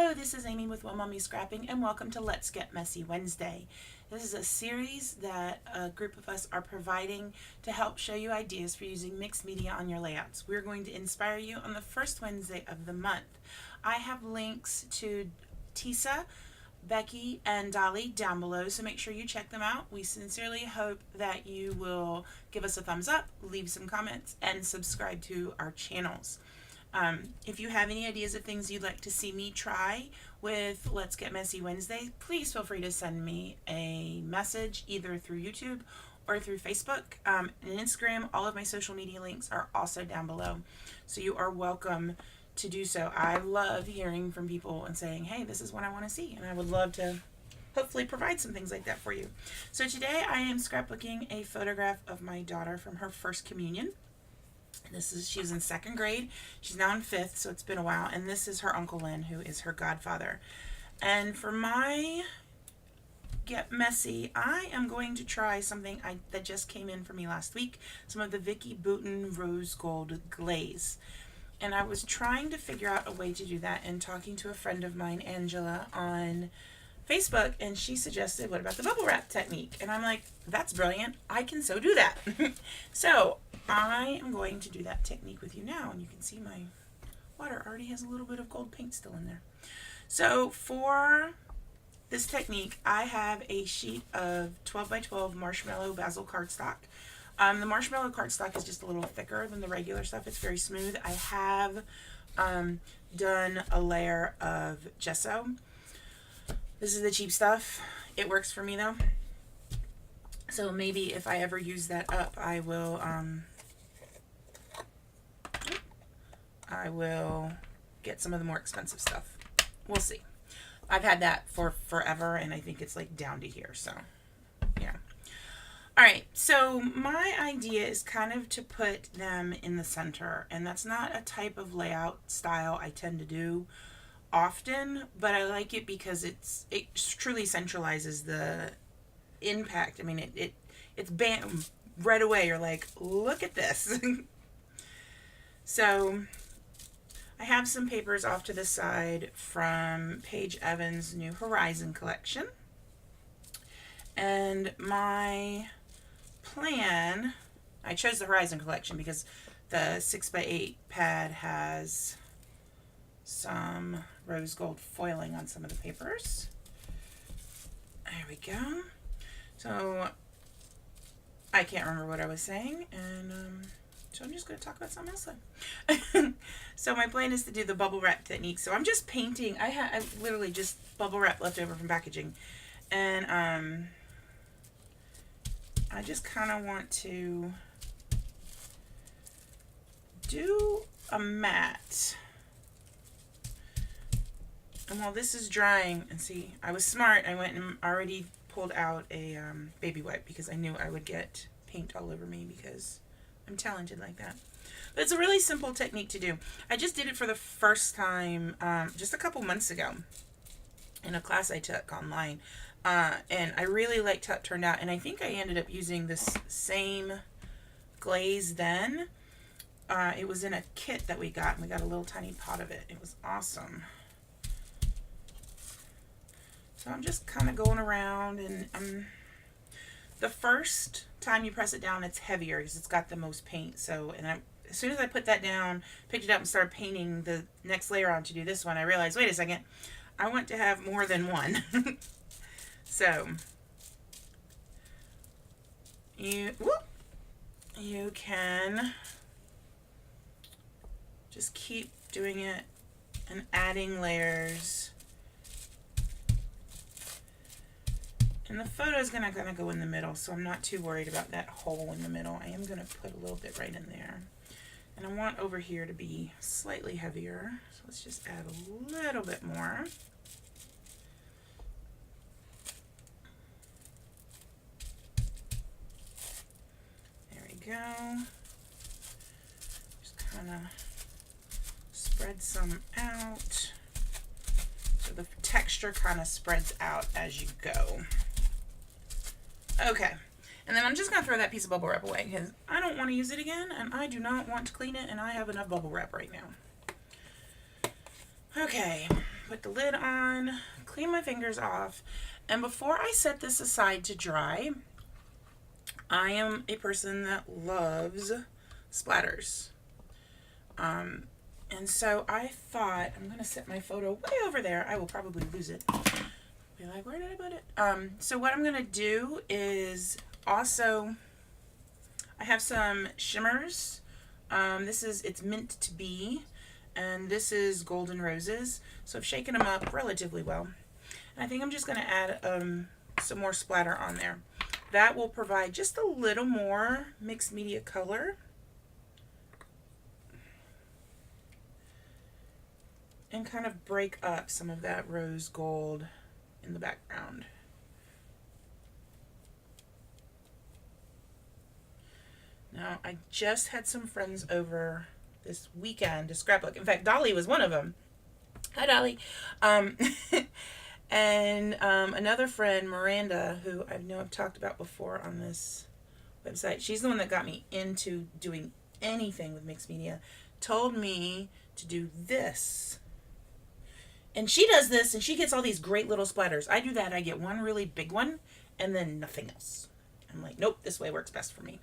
Hello, this is Amy with One Mommy Scrapping, and welcome to Let's Get Messy Wednesday. This is a series that a group of us are providing to help show you ideas for using mixed media on your layouts. We're going to inspire you on the first Wednesday of the month. I have links to Tisa, Becky, and Dollie down below, so make sure you check them out. We sincerely hope that you will give us a thumbs up, leave some comments, and subscribe to our channels. If you have any ideas of things you'd like to see me try with Let's Get Messy Wednesday, please feel free to send me a message either through YouTube or through Facebook and Instagram. All of my social media links are also down below, so you are welcome to do so. I love hearing from people and saying, hey, this is what I want to see, and I would love to hopefully provide some things like that for you. So today I am scrapbooking a photograph of my daughter from her first communion. She was in second grade. She's now in fifth, so it's been a while. And this is her Uncle Lynn, who is her godfather. And for my Get Messy, I am going to try something that just came in for me last week. Some of the Vicky Bouton Rose Gold Glaze. And I was trying to figure out a way to do that and talking to a friend of mine, Angela, on Facebook, and she suggested, what about the bubble wrap technique? And I'm like, that's brilliant. I can so do that. So I am going to do that technique with you now, and you can see my water already has a little bit of gold paint still in there. So for this technique, I have a sheet of 12 by 12 marshmallow basil cardstock. The marshmallow cardstock is just a little thicker than the regular stuff. It's very smooth. I have done a layer of gesso. This is the cheap stuff. It works for me though. So maybe if I ever use that up, I will get some of the more expensive stuff. We'll see. I've had that for forever, and I think it's like down to here, so yeah. Alright, so my idea is kind of to put them in the center, and that's not a type of layout style I tend to do often, but I like it because it truly centralizes the impact. I mean, it's bam, right away you're like, look at this. So I have some papers off to the side from Paige Evans' New Horizon collection, and my plan, I chose the Horizon collection because the 6x8 pad has some rose gold foiling on some of the papers. There we go. So I can't remember what I was saying, and so I'm just going to talk about something else then. So my plan is to do the bubble wrap technique. So I'm just painting. I literally just bubble wrap left over from packaging, and I just kind of want to do a mat. And while this is drying, and see, I was smart. I went and already pulled out a baby wipe because I knew I would get paint all over me because I'm talented like that. But it's a really simple technique to do. I just did it for the first time just a couple months ago in a class I took online. And I really liked how it turned out. And I think I ended up using this same glaze then. It was in a kit that we got, and we got a little tiny pot of it. It was awesome. So I'm just kind of going around, and the first time you press it down, it's heavier because it's got the most paint. So, as soon as I put that down, picked it up and started painting the next layer on to do this one, I realized, wait a second, I want to have more than one. So, you can just keep doing it and adding layers. And the photo is going to go in the middle, so I'm not too worried about that hole in the middle. I am going to put a little bit right in there. And I want over here to be slightly heavier, so let's just add a little bit more. There we go. Just kind of spread some out, so the texture kind of spreads out as you go. Okay, and then I'm just going to throw that piece of bubble wrap away because I don't want to use it again, and I do not want to clean it, and I have enough bubble wrap right now. Okay, put the lid on, clean my fingers off, and before I set this aside to dry, I am a person that loves splatters. And so I thought, I'm going to set my photo way over there. I will probably lose it. Be like, where did I put it? So what I'm going to do is also, I have some shimmers. It's Meant to Be, and this is Golden Roses. So I've shaken them up relatively well. And I think I'm just going to add some more splatter on there. That will provide just a little more mixed media color. And kind of break up some of that rose gold in the background. Now, I just had some friends over this weekend to scrapbook. In fact, Dollie was one of them. Hi, Dollie. And another friend, Miranda, who I know I've talked about before on this website, she's the one that got me into doing anything with mixed media, told me to do this. And she does this, and she gets all these great little splatters. I do that. I get one really big one, and then nothing else. I'm like, nope, this way works best for me.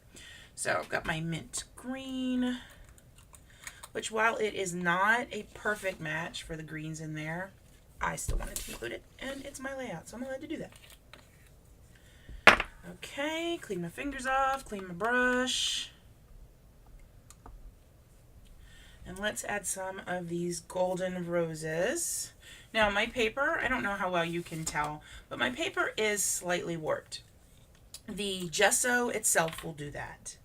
So I've got my mint green, which while it is not a perfect match for the greens in there, I still wanted to include it, and it's my layout, so I'm allowed to do that. Okay, clean my fingers off, clean my brush. And let's add some of these golden roses. Now my paper, I don't know how well you can tell, but my paper is slightly warped. The gesso itself will do that.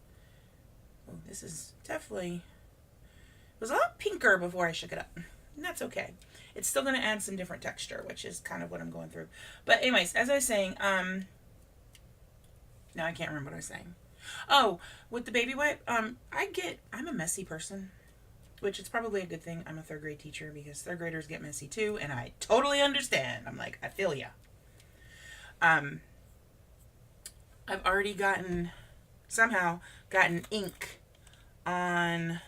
Oh, this is definitely, it was a lot pinker before I shook it up. And that's okay. It's still going to add some different texture, which is kind of what I'm going through. But anyways, as I was saying, now I can't remember what I was saying. Oh, with the baby wipe, I'm a messy person. Which is probably a good thing. I'm a third grade teacher because third graders get messy too, and I totally understand. I'm like, I feel ya. I've already somehow gotten ink on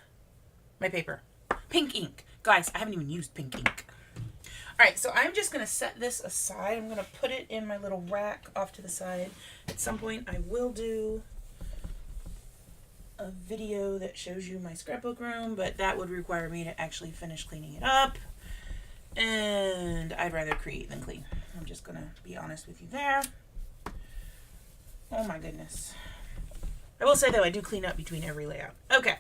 my paper. Pink ink. Guys, I haven't even used pink ink. Alright, so I'm just going to set this aside. I'm going to put it in my little rack off to the side. At some point, I will do a video that shows you my scrapbook room, but that would require me to actually finish cleaning it up, and I'd rather create than clean. I'm just gonna be honest with you there. Oh my goodness. I will say though, I do clean up between every layout. Okay,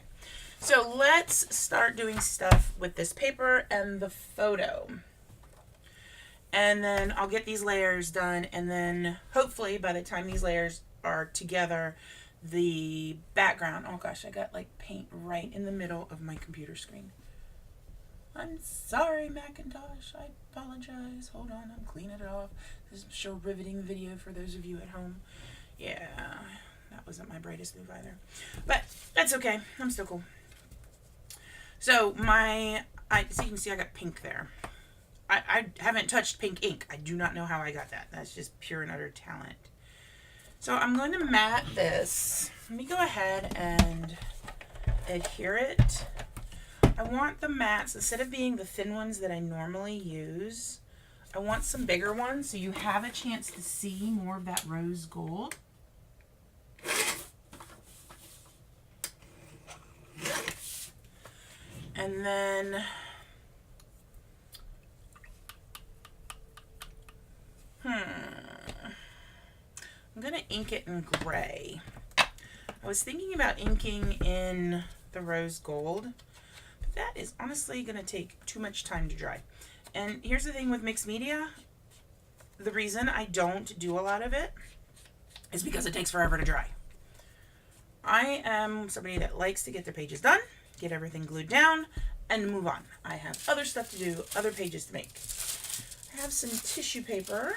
so let's start doing stuff with this paper and the photo, and then I'll get these layers done, and then hopefully by the time these layers are together, the background, oh gosh, I got like paint right in the middle of my computer screen. I'm sorry, Macintosh, I apologize. Hold on, I'm cleaning it off. This is a show riveting video for those of you at home. Yeah, that wasn't my brightest move either, but that's okay, I'm still cool. So so you can see I got pink there. I haven't touched pink ink. I do not know how I got that. That's just pure and utter talent. So I'm going to mat this. Let me go ahead and adhere it. I want the mats, instead of being the thin ones that I normally use, I want some bigger ones so you have a chance to see more of that rose gold. And then I'm going to ink it in gray. I was thinking about inking in the rose gold, but that is honestly going to take too much time to dry. And here's the thing with mixed media. The reason I don't do a lot of it is because it takes forever to dry. I am somebody that likes to get their pages done, get everything glued down, and move on. I have other stuff to do, other pages to make. I have some tissue paper.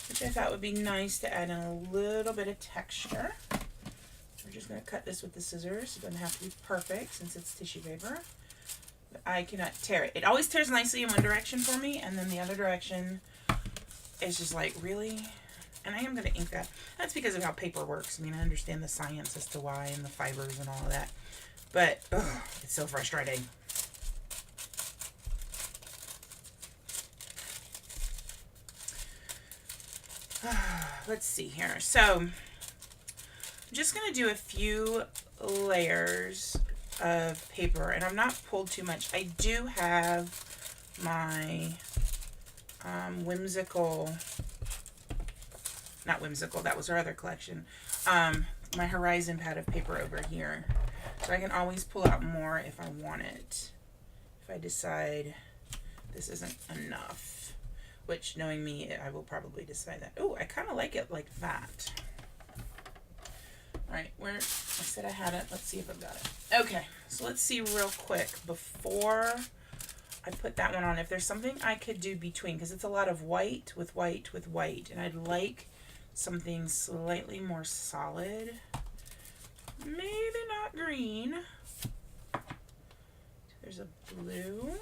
Which I thought would be nice to add in a little bit of texture. We're just going to cut this with the scissors. It doesn't have to be perfect since it's tissue paper. But I cannot tear it. It always tears nicely in one direction for me, and then the other direction is just like, really? And I am going to ink that. That's because of how paper works. I mean, I understand the science as to why and the fibers and all of that. But, ugh, it's so frustrating. Let's see here. So, I'm just going to do a few layers of paper, and I'm not pulled too much. I do have my whimsical, not whimsical, that was our other collection, my Horizon pad of paper over here. So I can always pull out more if I want it, if I decide this isn't enough, which, knowing me, I will probably decide that. Oh, I kind of like it like that. All right, where I said I had it. Let's see if I've got it. Okay, so let's see real quick before I put that one on if there's something I could do between, because it's a lot of white with white with white, and I'd like something slightly more solid. Maybe not green. There's a blue.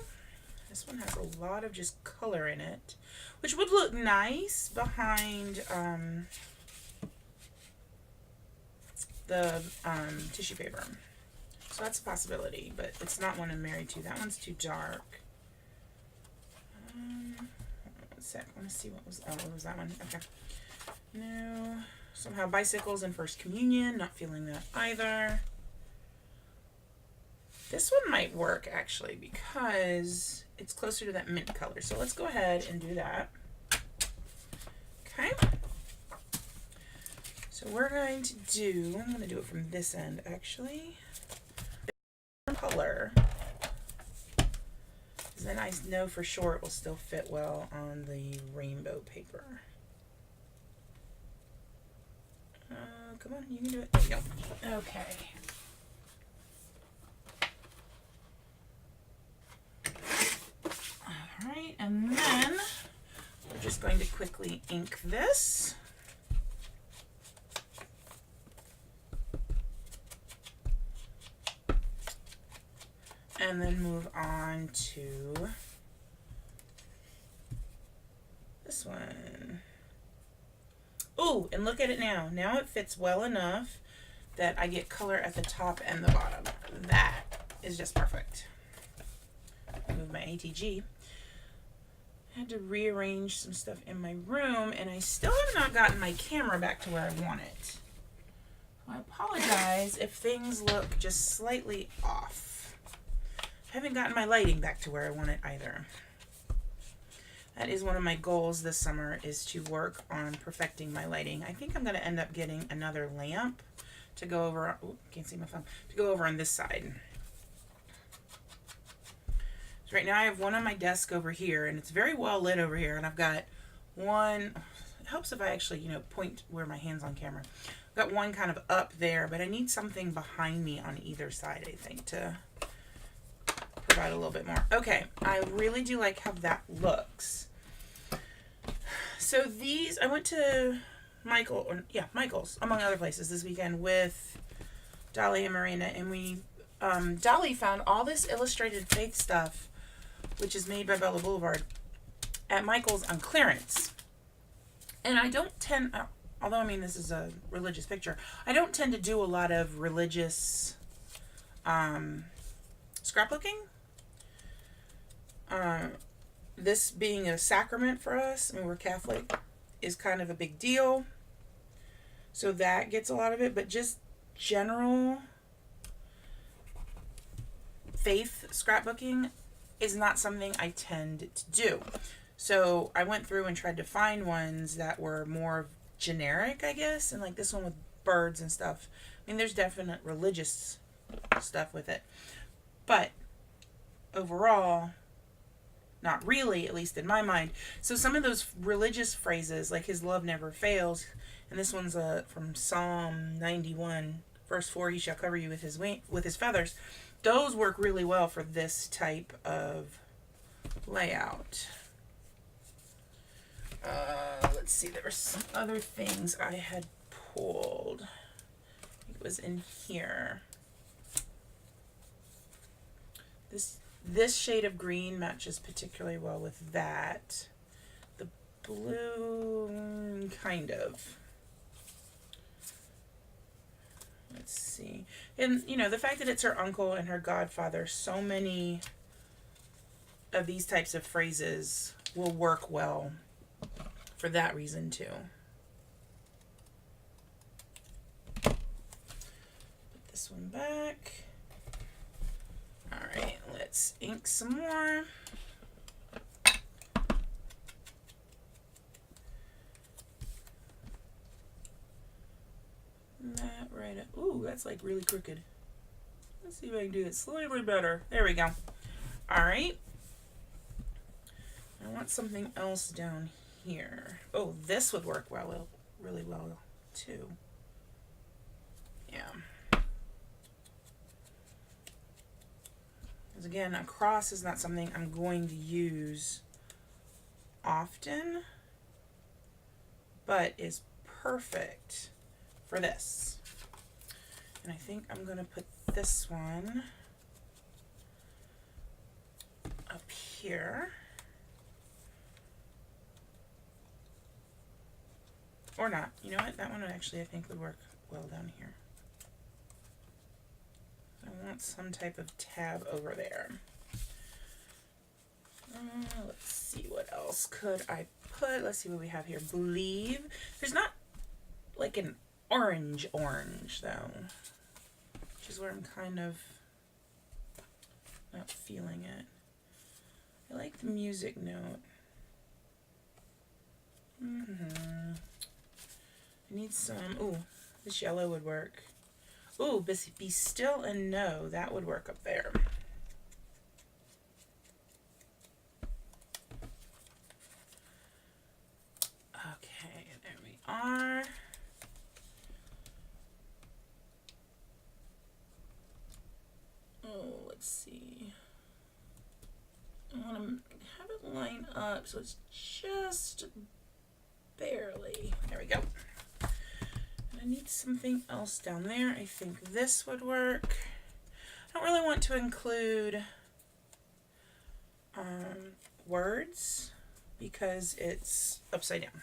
This one has a lot of just color in it, which would look nice behind the tissue paper. So that's a possibility, but it's not one I'm married to. That one's too dark. One sec. I want to see what was. Oh, what was that one? Okay. No. Somehow bicycles and First Communion. Not feeling that either. This one might work actually because it's closer to that mint color. So let's go ahead and do that. Okay. So we're going to do, I'm going to do it from this end actually. Color. Then I know for sure it will still fit well on the rainbow paper. Come on, you can do it. There you go. Okay. All right, and then we're just going to quickly ink this. And then move on to this one. Oh, and look at it now. Now it fits well enough that I get color at the top and the bottom. That is just perfect. Move my ATG. I had to rearrange some stuff in my room, and I still have not gotten my camera back to where I want it. I apologize if things look just slightly off. I haven't gotten my lighting back to where I want it either. That is one of my goals this summer, is to work on perfecting my lighting. I think I'm going to end up getting another lamp to go over. Oh, can't see my phone. To go over on this side. So right now I have one on my desk over here, and it's very well lit over here. And I've got one. It helps if I actually, point where my hand's on camera. I've got one kind of up there, but I need something behind me on either side, I think, to provide a little bit more. Okay, I really do like how that looks. So these, I went to Michael's, among other places this weekend with Dollie and Marina, and we, Dollie found all this Illustrated Faith stuff, which is made by Bella Boulevard, at Michael's on clearance. And I don't tend, although this is a religious picture, I don't tend to do a lot of religious scrapbooking. This being a sacrament for us, we're Catholic, is kind of a big deal. So that gets a lot of it, but just general faith scrapbooking is not something I tend to do. So I went through and tried to find ones that were more generic, I guess, and like this one with birds and stuff. There's definite religious stuff with it, but overall, not really, at least in my mind. So some of those religious phrases, like his love never fails, and this one's from Psalm 91, verse 4, he shall cover you with his feathers. Those work really well for this type of layout. Let's see, there were some other things I had pulled. I think it was in here. This shade of green matches particularly well with that. The blue, kind of. Let's see. And, you know, the fact that it's her uncle and her godfather, so many of these types of phrases will work well for that reason, too. Put this one back. All right, let's ink some more. That right up. Ooh, that's like really crooked. Let's see if I can do it slightly better. There we go. All right. I want something else down here. Oh, this would work well, really well too. Yeah. Because again, a cross is not something I'm going to use often, but is perfect for this. And I think I'm going to put this one up here. Or not. You know what? That one actually I think would work well down here. I want some type of tab over there. Let's see, what else could I put? Let's see what we have here. Believe. There's not like an orange though, which is where I'm kind of not feeling it. I like the music note. I need some. Ooh, this yellow would work. Ooh, be still and know. That would work up there. Okay, there we are. Oh, let's see. I want to have it line up so it's just barely. There we go. I need something else down there. I think this would work. I don't really want to include words because it's upside down.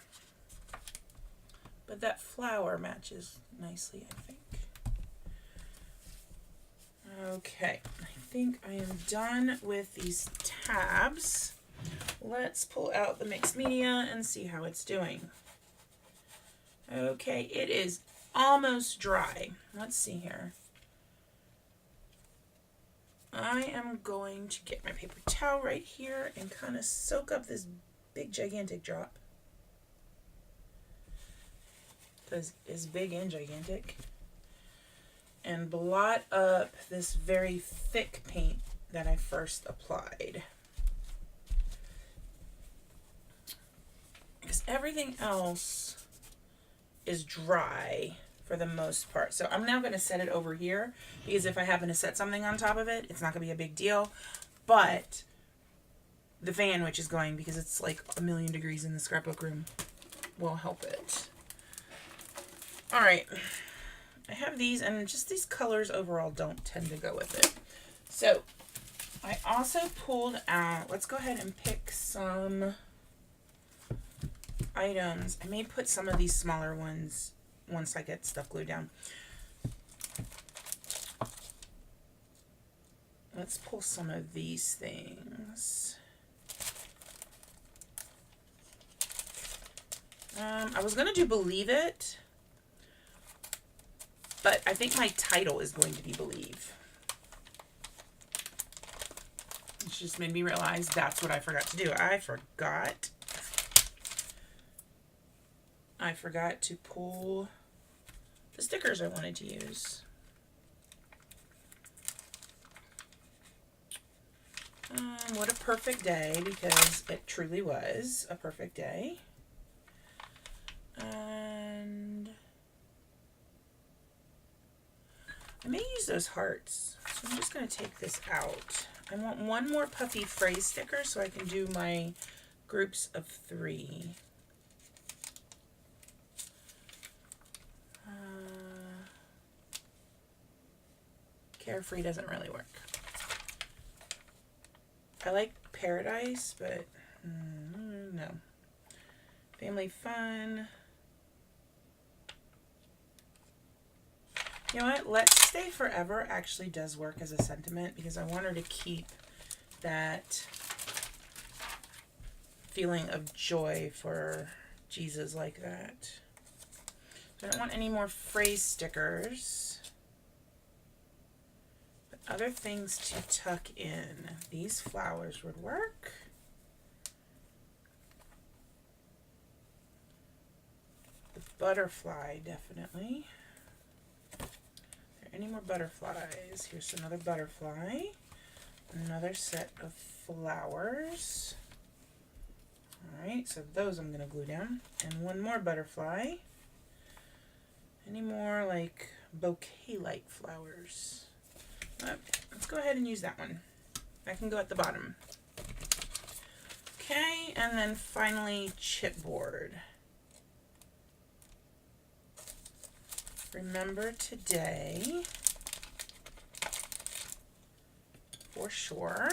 But that flower matches nicely, I think. Okay, I think I am done with these tabs. Let's pull out the mixed media and see how it's doing. Okay, it is almost dry. Let's see here. I am going to get my paper towel right here and kind of soak up this big gigantic drop. Because it's big and gigantic. And blot up this very thick paint that I first applied. Because everything else is dry for the most part. So I'm now going to set it over here because if I happen to set something on top of it, it's not going to be a big deal. But the fan, which is going because it's like 1,000,000 degrees in the scrapbook room, will help it. All right. I have these, and just these colors overall don't tend to go with it. So I also pulled out, let's go ahead and pick some items. I may put some of these smaller ones once I get stuff glued down. Let's pull some of these things. I was going to do Believe It, but I think my title is going to be Believe. It just made me realize that's what I forgot to do. I forgot to pull the stickers I wanted to use. What a perfect day, because it truly was a perfect day. And I may use those hearts, so I'm just going to take this out. I want one more puffy phrase sticker so I can do my groups of 3. Carefree doesn't really work. I like Paradise, but no. Family Fun. You know what? Let's Stay Forever actually does work as a sentiment because I want her to keep that feeling of joy for Jesus like that. I don't want any more phrase stickers. But other things to tuck in. These flowers would work. The butterfly, definitely. Are there any more butterflies? Here's another butterfly. Another set of flowers. Alright, so those I'm going to glue down. And one more butterfly. Any more like bouquet-like flowers? Let's go ahead and use that one. That can go at the bottom. Okay, and then finally chipboard. Remember today, for sure.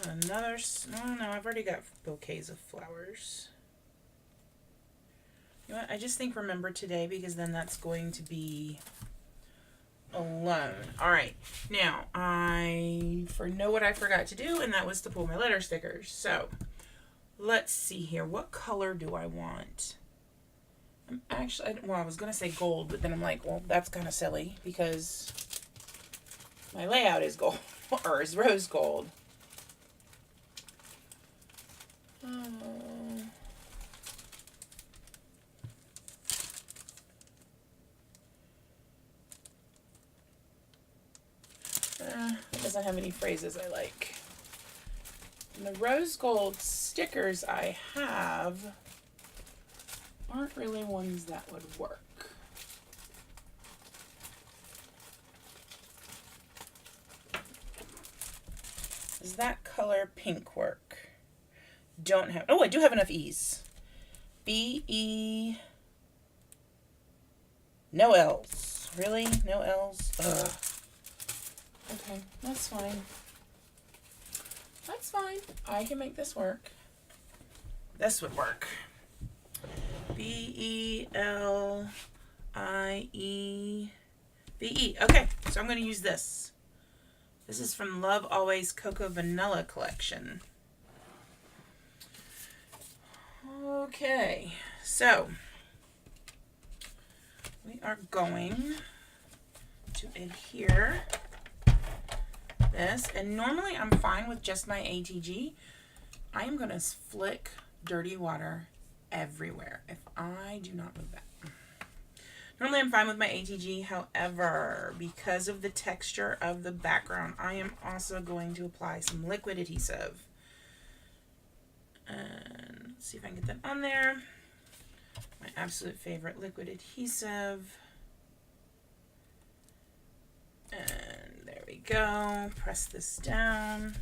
Another, oh no, I've already got bouquets of flowers. You know what, I just think remember today because then that's going to be alone. Alright, now I know what I forgot to do, and that was to pull my letter stickers. So, let's see here. What color do I want? I was going to say gold, but then I'm like, well, that's kind of silly because my layout is gold, or is rose gold. It doesn't have any phrases I like. And the rose gold stickers I have aren't really ones that would work. Does that color pink work? Don't have, oh, I do have enough E's. B-E, no L's. Really? No L's? Ugh. Okay, that's fine. That's fine. I can make this work. This would work. B-E-L-I-E-V-E. Okay, so I'm going to use this. This is from Love Always Cocoa Vanilla Collection. Okay, so we are going to adhere this, and normally I'm fine with just my ATG. I am going to flick dirty water everywhere if I do not move that. Normally I'm fine with my ATG, however, because of the texture of the background, I am also going to apply some liquid adhesive. And let's see if I can get that on there. My absolute favorite liquid adhesive. And there we go. Press this down.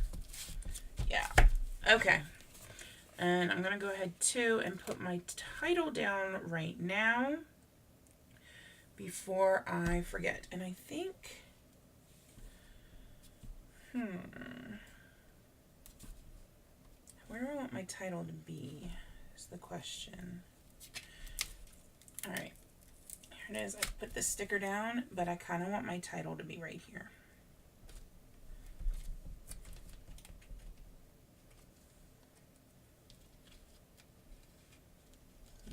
Yeah. Okay. And I'm going to go ahead too and put my title down right now before I forget. And I think, where do I want my title to be is the question. All right. Here it is. I put this sticker down, but I kind of want my title to be right here.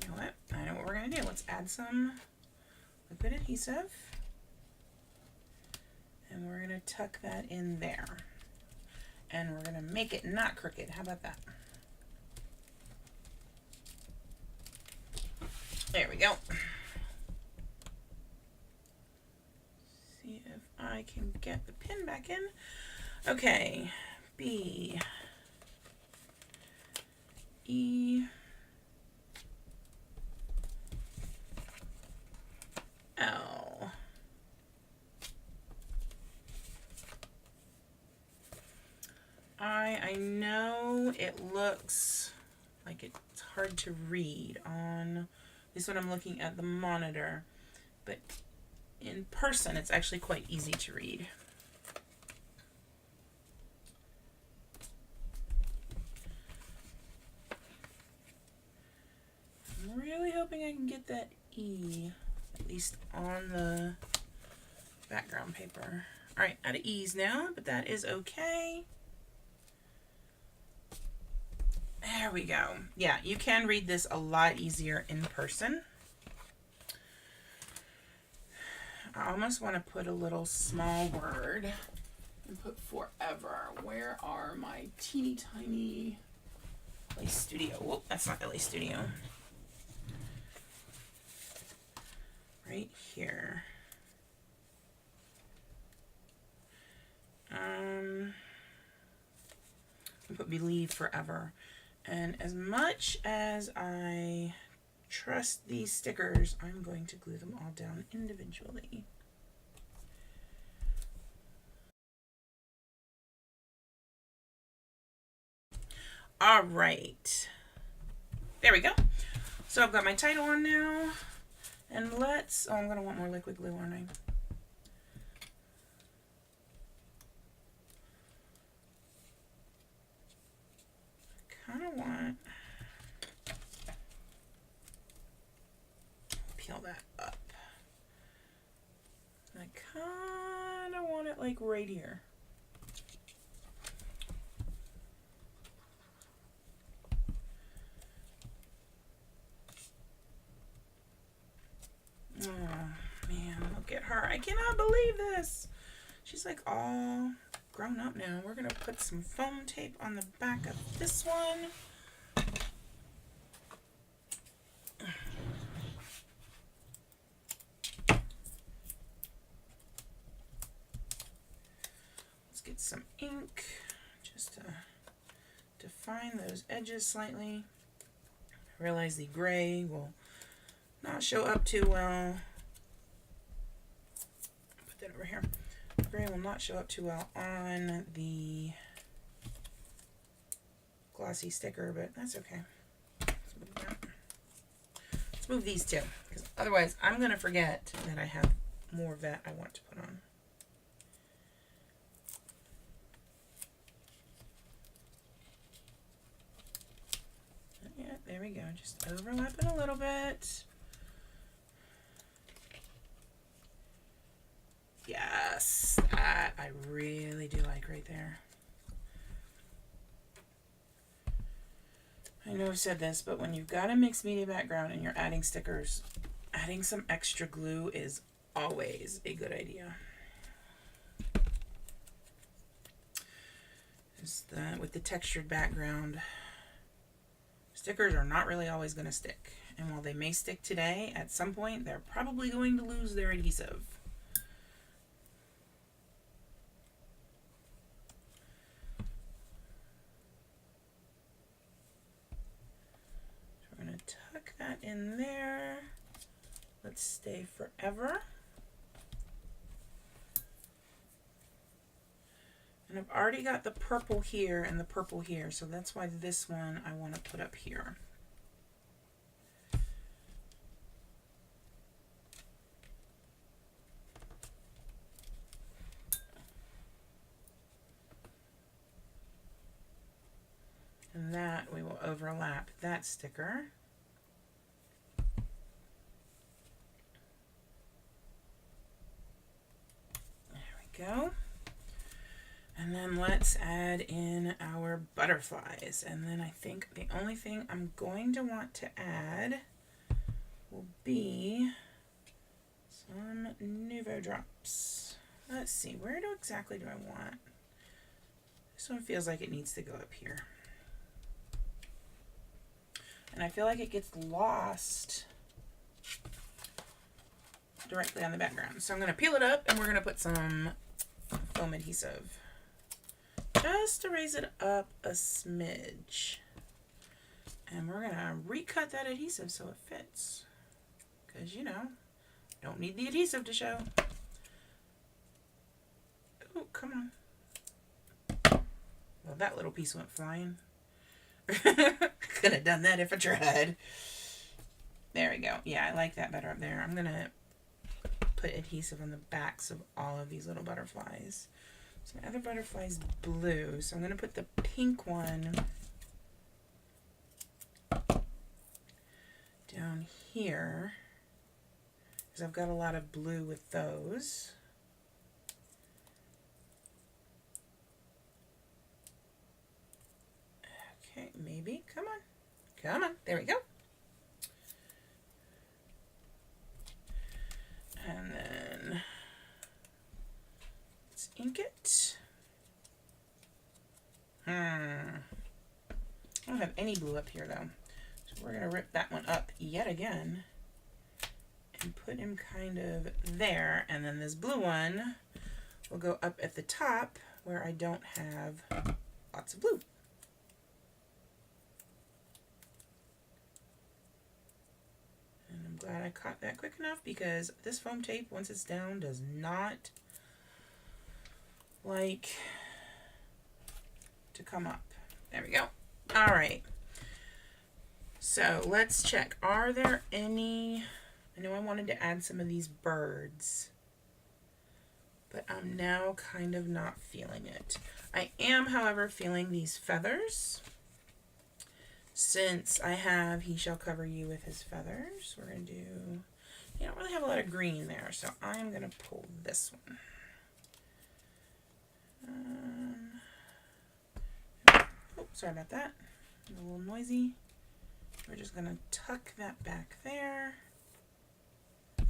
You know what? I know what we're going to do. Let's add some liquid adhesive. And we're going to tuck that in there. And we're going to make it not crooked. How about that? There we go. See if I can get the pin back in. Okay. B. E. L. I know it looks like it's hard to read on this one. I'm looking at the monitor, but in person it's actually quite easy to read. I'm really hoping I can get that E, at least on the background paper. All right, out of E's now, but that is okay. There we go. Yeah, you can read this a lot easier in person. I almost want to put a little small word and put forever. Where are my teeny tiny LA Studio? Whoop, that's not LA Studio. Right here. Put believe forever. And as much as I trust these stickers, I'm going to glue them all down individually. All right. There we go. So I've got my title on now. And let's, oh, I'm going to want more liquid glue, aren't I? Kind of want, peel that up. I kind of want it like right here. Oh man, look at her. I cannot believe this. She's like all grown up now. We're gonna put some foam tape on the back of this one. Let's get some ink just to define those edges slightly. I realize the gray will not show up too well. Put that over here. Gray will not show up too well on the glossy sticker, but that's okay. Let's move that. Let's move these two, because otherwise I'm going to forget that I have more of that I want to put on. Yeah, there we go. Just overlap it a little bit. Yes, that I really do like right there. I know I've said this, but when you've got a mixed media background and you're adding stickers, adding some extra glue is always a good idea. Just that with the textured background, stickers are not really always going to stick. And while they may stick today, at some point they're probably going to lose their adhesive. Tuck that in there. Let's stay forever. And I've already got the purple here and the purple here, so that's why this one I want to put up here. And that we will overlap that sticker. Go. And then let's add in our butterflies. And then I think the only thing I'm going to want to add will be some Nouveau drops. Let's see, where exactly do I want? This one feels like it needs to go up here. And I feel like it gets lost directly on the background. So I'm going to peel it up and we're going to put some foam adhesive just to raise it up a smidge. And we're going to recut that adhesive so it fits. Because, you know, don't need the adhesive to show. Oh, come on. Well, that little piece went flying. Could have done that if I tried. There we go. Yeah, I like that better up there. I'm going to put adhesive on the backs of all of these little butterflies. So my other butterfly's blue, so I'm going to put the pink one down along here, because I've got a lot of blue with those. Okay, maybe. Come on. Come on. There we go. And then let's ink it. I don't have any blue up here though. So we're going to rip that one up yet again and put him kind of there. And then this blue one will go up at the top where I don't have lots of blue. And I'm glad I caught that quick enough, because this foam tape, once it's down, does not like to come up. There we go. All right. So let's check. Are there any... I know I wanted to add some of these birds, but I'm now kind of not feeling it. I am, however, feeling these feathers. Since I have He Shall Cover You with His Feathers, we're going to do... You don't really have a lot of green there, so I'm going to pull this one. Oh, sorry about that. A little noisy. We're just going to tuck that back there. And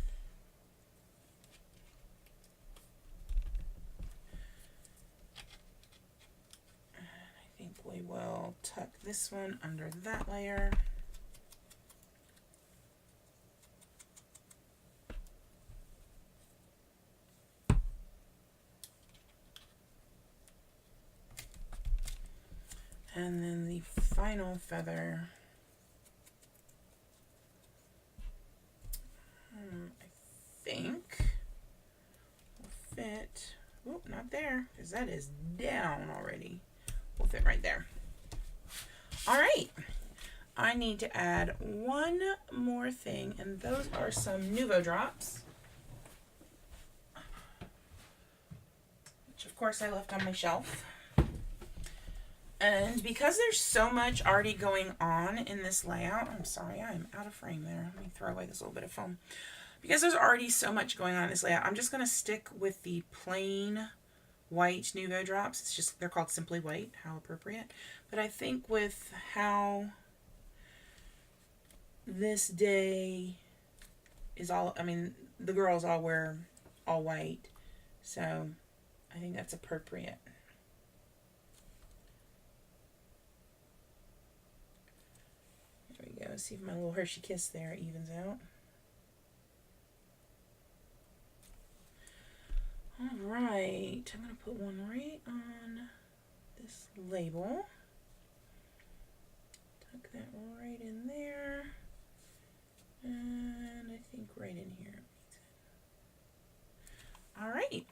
I think we will tuck this one under that layer. And then the final feather, I think will fit. Oh, not there, because that is down already. Will fit right there. All right. I need to add one more thing, and those are some Nuvo drops, which of course I left on my shelf. And because there's so much already going on in this layout, I'm sorry, I'm out of frame there. Let me throw away this little bit of foam. Because there's already so much going on in this layout, I'm just going to stick with the plain white Nuvo drops. It's just, they're called Simply White, how appropriate. But I think with how this day is all, I mean, the girls all wear all white. So I think that's appropriate. There we go. See if my little Hershey Kiss there evens out. Alright, I'm going to put one right on this label. Tuck that right in there. And I think right in here. Alright.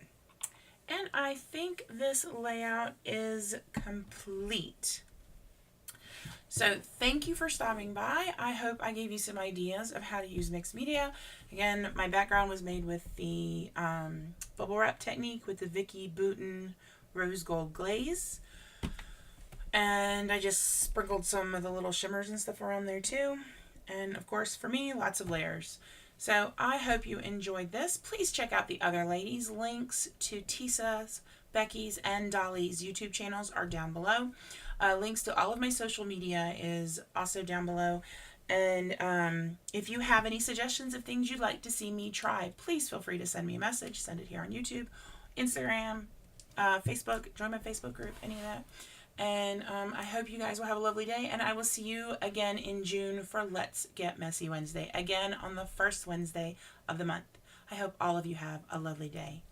And I think this layout is complete. So thank you for stopping by. I hope I gave you some ideas of how to use mixed media. Again, my background was made with the bubble wrap technique with the Vicky Bouton rose gold glaze. And I just sprinkled some of the little shimmers and stuff around there too. And of course, for me, lots of layers. So I hope you enjoyed this. Please check out the other ladies. Links to Tisa's, Becky's, and Dollie's YouTube channels are down below. Links to all of my social media is also down below. And if you have any suggestions of things you'd like to see me try, please feel free to send me a message. Send it here on YouTube, Instagram, Facebook, join my Facebook group, any of that. And I hope you guys will have a lovely day. And I will see you again in June for Let's Get Messy Wednesday. Again on the first Wednesday of the month. I hope all of you have a lovely day.